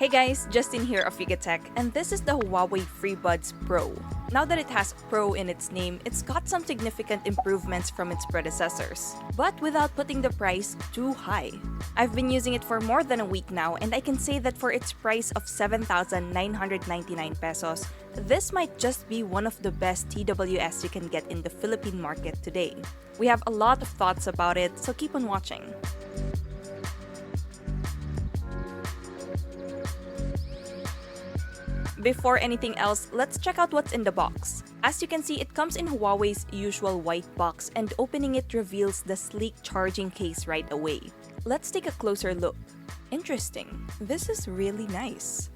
Hey guys, Justin here of Tech, and this is the Huawei FreeBuds Pro. Now that it has Pro in its name, it's got some significant improvements from its predecessors, but without putting the price too high. I've been using it for more than a week now, and I can say that for its price of 7,999 pesos, this might just be one of the best TWS you can get in the Philippine market today. We have a lot of thoughts about it, so keep on watching. Before anything else, let's check out what's in the box. As you can see, it comes in Huawei's usual white box, and opening it reveals the sleek charging case right away. Let's take a closer look. Interesting. This is really nice.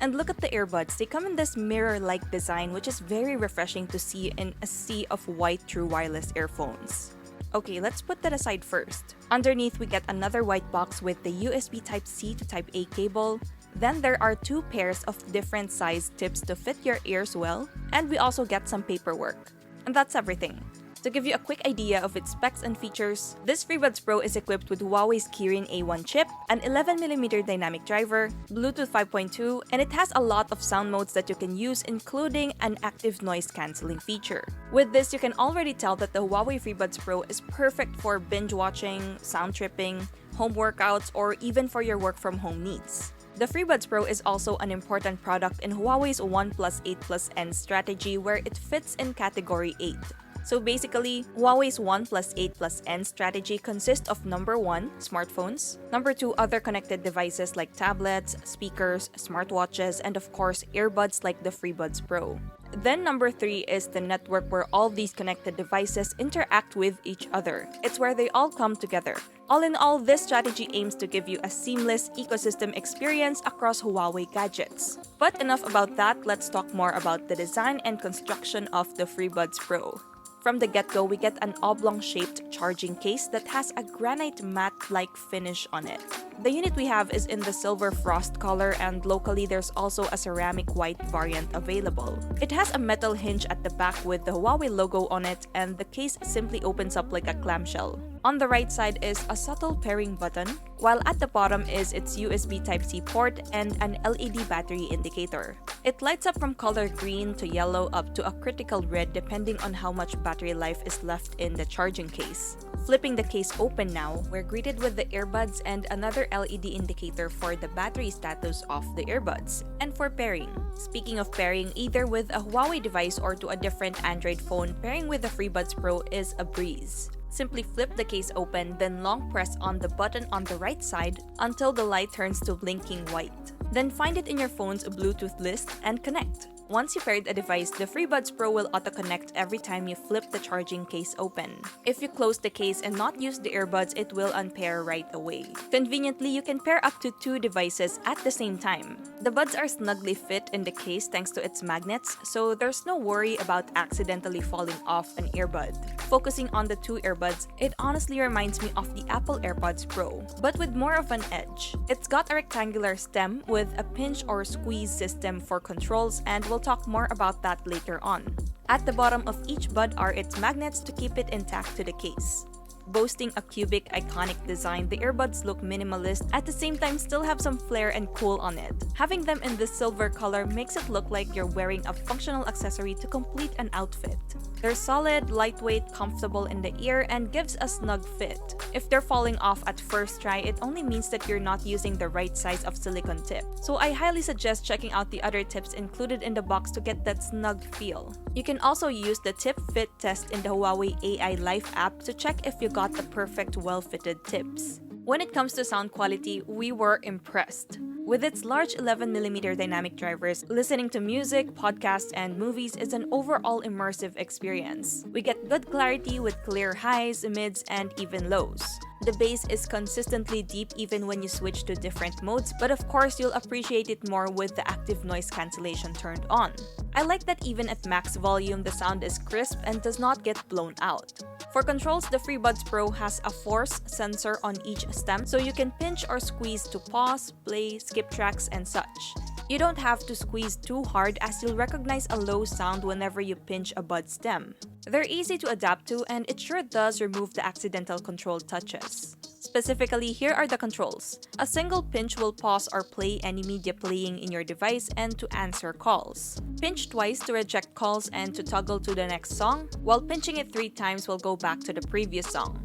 And look at the earbuds. They come in this mirror-like design, which is very refreshing to see in a sea of white true wireless earphones. Okay, let's put that aside first. Underneath, we get another white box with the USB Type-C to Type-A cable. Then there are two pairs of different size tips to fit your ears well, and we also get some paperwork. And that's everything. To give you a quick idea of its specs and features, this FreeBuds Pro is equipped with Huawei's Kirin A1 chip, an 11mm dynamic driver, Bluetooth 5.2, and it has a lot of sound modes that you can use, including an active noise cancelling feature. With this, you can already tell that the Huawei FreeBuds Pro is perfect for binge watching, sound tripping, home workouts, or even for your work from home needs. The FreeBuds Pro is also an important product in Huawei's 1+8+N strategy, where it fits in category 8. So basically, Huawei's 1+8+N strategy consists of number 1, smartphones, number 2, other connected devices like tablets, speakers, smartwatches, and of course, earbuds like the FreeBuds Pro. Then number 3 is the network where all these connected devices interact with each other. It's where they all come together. All in all, this strategy aims to give you a seamless ecosystem experience across Huawei gadgets. But enough about that, let's talk more about the design and construction of the FreeBuds Pro. From the get-go, we get an oblong-shaped charging case that has a granite matte-like finish on it. The unit we have is in the silver frost color, and locally there's also a ceramic white variant available. It has a metal hinge at the back with the Huawei logo on it, and the case simply opens up like a clamshell. On the right side is a subtle pairing button, while at the bottom is its USB Type-C port and an LED battery indicator. It lights up from color green to yellow up to a critical red depending on how much battery life is left in the charging case. Flipping the case open now, we're greeted with the earbuds and another LED indicator for the battery status of the earbuds. And for pairing. Speaking of pairing, either with a Huawei device or to a different Android phone, pairing with the FreeBuds Pro is a breeze. Simply flip the case open, then long press on the button on the right side until the light turns to blinking white. Then find it in your phone's Bluetooth list and connect. Once you paired a device, the FreeBuds Pro will auto-connect every time you flip the charging case open. If you close the case and not use the earbuds, it will unpair right away. Conveniently, you can pair up to 2 devices at the same time. The buds are snugly fit in the case thanks to its magnets, so there's no worry about accidentally falling off an earbud. Focusing on the 2 earbuds, it honestly reminds me of the Apple AirPods Pro, but with more of an edge. It's got a rectangular stem with a pinch or squeeze system for controls, and we'll talk more about that later on. At the bottom of each bud are its magnets to keep it intact to the case. Boasting a cubic, iconic design, the earbuds look minimalist, at the same time still have some flair and cool on it. Having them in this silver color makes it look like you're wearing a functional accessory to complete an outfit. They're solid, lightweight, comfortable in the ear, and gives a snug fit. If they're falling off at first try, it only means that you're not using the right size of silicone tip. So I highly suggest checking out the other tips included in the box to get that snug feel. You can also use the tip fit test in the Huawei AI Life app to check if you got the perfect well-fitted tips. When it comes to sound quality, we were impressed. With its large 11mm dynamic drivers, listening to music, podcasts, and movies is an overall immersive experience. We get good clarity with clear highs, mids, and even lows. The bass is consistently deep even when you switch to different modes, but of course you'll appreciate it more with the active noise cancellation turned on. I like that even at max volume, the sound is crisp and does not get blown out. For controls, the FreeBuds Pro has a force sensor on each stem, so you can pinch or squeeze to pause, play, skip tracks, and such. You don't have to squeeze too hard as you'll recognize a low sound whenever you pinch a bud stem. They're easy to adapt to, and it sure does remove the accidental control touches. Specifically, here are the controls. A single pinch will pause or play any media playing in your device and to answer calls. Pinch twice to reject calls and to toggle to the next song, while pinching it 3 times will go back to the previous song.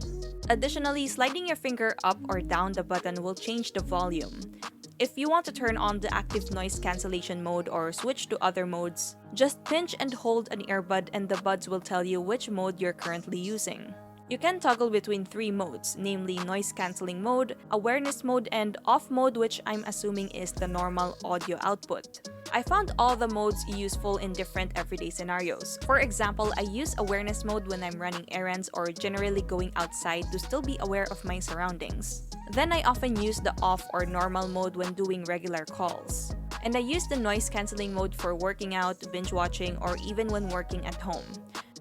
Additionally, sliding your finger up or down the button will change the volume. If you want to turn on the active noise cancellation mode or switch to other modes, just pinch and hold an earbud and the buds will tell you which mode you're currently using. You can toggle between 3 modes, namely noise cancelling mode, awareness mode, and off mode, which I'm assuming is the normal audio output. I found all the modes useful in different everyday scenarios. For example, I use awareness mode when I'm running errands or generally going outside to still be aware of my surroundings. Then I often use the off or normal mode when doing regular calls. And I use the noise cancelling mode for working out, binge watching, or even when working at home.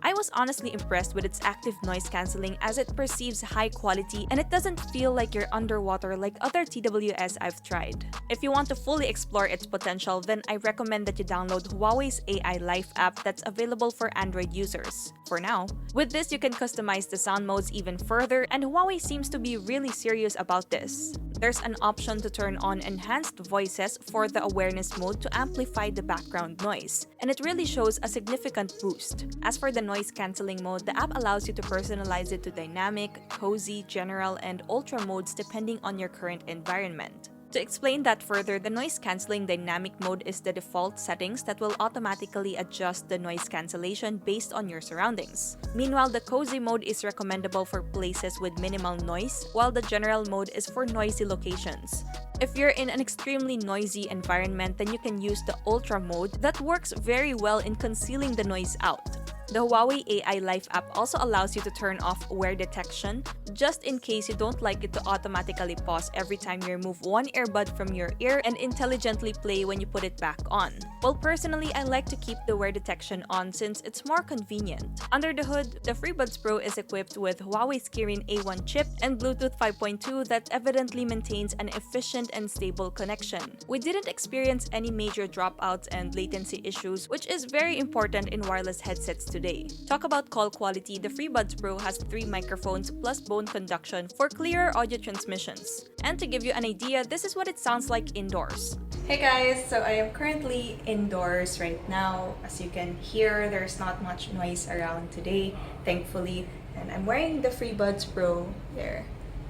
I was honestly impressed with its active noise cancelling as it perceives high quality and it doesn't feel like you're underwater like other TWS I've tried. If you want to fully explore its potential, then I recommend that you download Huawei's AI Life app that's available for Android users. For now, with this you can customize the sound modes even further, and Huawei seems to be really serious about this. There's an option to turn on enhanced voices for the awareness mode to amplify the background noise, and it really shows a significant boost. As for the noise cancelling mode, the app allows you to personalize it to dynamic, cozy, general, and ultra modes depending on your current environment. To explain that further, the noise cancelling dynamic mode is the default settings that will automatically adjust the noise cancellation based on your surroundings. Meanwhile, the cozy mode is recommendable for places with minimal noise, while the general mode is for noisy locations. If you're in an extremely noisy environment, then you can use the ultra mode that works very well in concealing the noise out. The Huawei AI Life app also allows you to turn off wear detection, just in case you don't like it to automatically pause every time you remove one earbud from your ear and intelligently play when you put it back on. Well, personally, I like to keep the wear detection on since it's more convenient. Under the hood, the FreeBuds Pro is equipped with Huawei's Kirin A1 chip and Bluetooth 5.2 that evidently maintains an efficient and stable connection. We didn't experience any major dropouts and latency issues, which is very important in wireless headsets today. Talk about call quality, the FreeBuds Pro has 3 microphones plus bone conduction for clearer audio transmissions. And to give you an idea, this is what it sounds like indoors. Hey guys, so I am currently indoors right now. As you can hear, there's not much noise around today, thankfully. And I'm wearing the FreeBuds Pro there.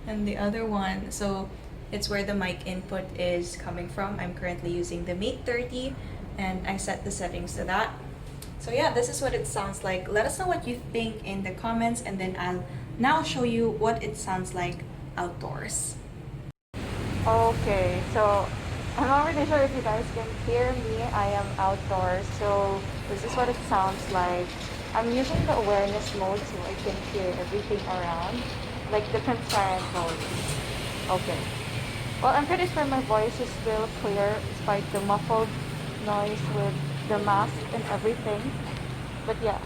And the other one, so it's where the mic input is coming from. I'm currently using the Mate 30 and I set the settings to that. So yeah, this is what it sounds like. Let us know what you think in the comments, and then I'll now show you what it sounds like outdoors. Okay, so I'm not really sure if you guys can hear me. I am outdoors, so this is what it sounds like. I'm using the awareness mode so I can hear everything around, like the transparent mode. Okay. Well, I'm pretty sure my voice is still clear despite the muffled noise with the mask and everything, but yeah.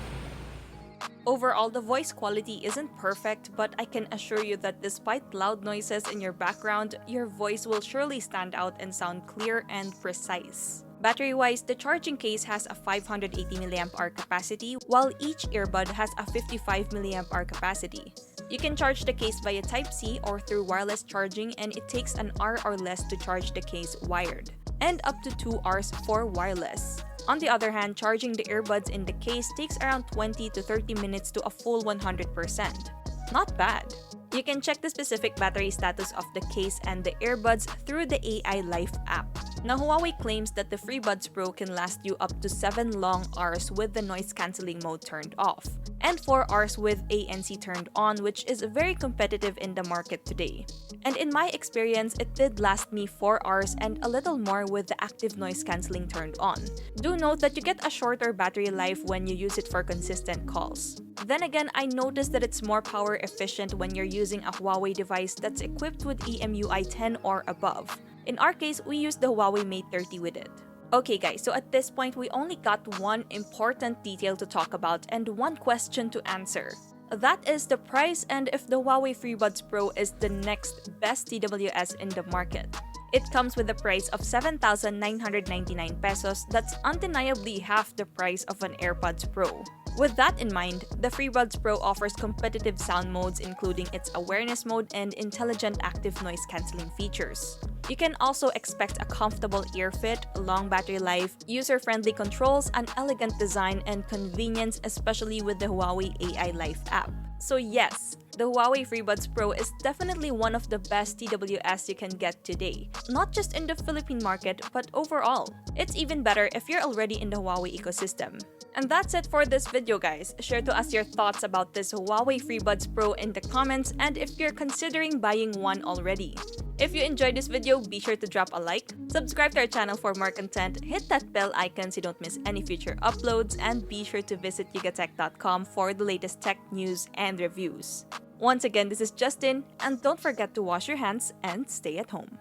Overall, the voice quality isn't perfect, but I can assure you that despite loud noises in your background, your voice will surely stand out and sound clear and precise. Battery-wise, the charging case has a 580 mAh capacity, while each earbud has a 55 mAh capacity. You can charge the case via Type-C or through wireless charging, and it takes an hour or less to charge the case wired, and up to 2 hours for wireless. On the other hand, charging the earbuds in the case takes around 20 to 30 minutes to a full 100%. Not bad. You can check the specific battery status of the case and the earbuds through the AI Life app. Now, Huawei claims that the FreeBuds Pro can last you up to 7 long hours with the noise cancelling mode turned off, and 4 hours with ANC turned on, which is very competitive in the market today. And in my experience, it did last me 4 hours and a little more with the active noise cancelling turned on. Do note that you get a shorter battery life when you use it for consistent calls. Then again, I noticed that it's more power efficient when you're using a Huawei device that's equipped with EMUI 10 or above. In our case, we used the Huawei Mate 30 with it. Okay guys, so at this point, we only got one important detail to talk about and one question to answer. That is the price and if the Huawei FreeBuds Pro is the next best TWS in the market. It comes with a price of 7,999 pesos. That's undeniably half the price of an AirPods Pro. With that in mind, the FreeBuds Pro offers competitive sound modes including its awareness mode and intelligent active noise cancelling features. You can also expect a comfortable ear fit, long battery life, user-friendly controls, an elegant design, and convenience, especially with the Huawei AI Life app. So yes, the Huawei FreeBuds Pro is definitely one of the best TWS you can get today, not just in the Philippine market, but overall. It's even better if you're already in the Huawei ecosystem. And that's it for this video, guys. Share to us your thoughts about this Huawei FreeBuds Pro in the comments and if you're considering buying one already. If you enjoyed this video, be sure to drop a like, subscribe to our channel for more content, hit that bell icon so you don't miss any future uploads, and be sure to visit yugatech.com for the latest tech news and reviews. Once again, this is Justin, and don't forget to wash your hands and stay at home.